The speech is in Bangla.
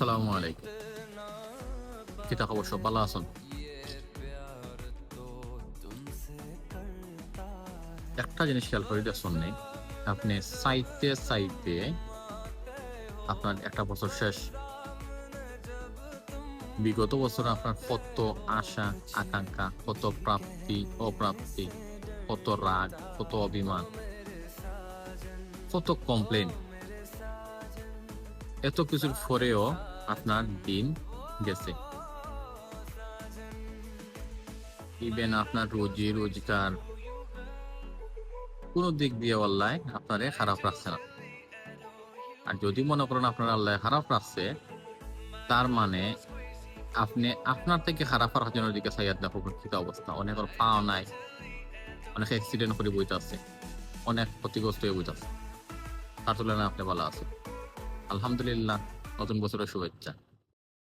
আসসালামু আলাইকুম। কিতা খবর, সব ভালো আছেন? একটা জিনিস খেয়াল করে দেখুন নি, আপনি চাইতে চাইতে আপনার একটা বছর শেষ। বিগত বছর আপনার কত আশা আকাঙ্ক্ষা, কত প্রাপ্তি অপ্রাপ্তি, কত রাগ, কত অভিমান, কত কমপ্লেন, এত কিছুর পরেও আপনার দিন গেছে। ইভেন আপনার রুজি রোজগার কোন দিক দিয়ে আল্লাহ আপনারে খারাপ রাখছে না। আর যদি মনে করেন আপনার আল্লাহ খারাপ রাখছে, তার মানে আপনি আপনার থেকে খারাপ রাখার জন্য দিকে চাইয়া দেখো কি অবস্থা। অনেকের পাও নাই, অনেক অ্যাক্সিডেন্ট করে বইতাছে, অনেক ক্ষতিগ্রস্ত হয়ে বইতাছে। তার তুলনায় আপনি ভালো আছেন, আলহামদুলিল্লাহ। নতুন বছরের শুভেচ্ছা।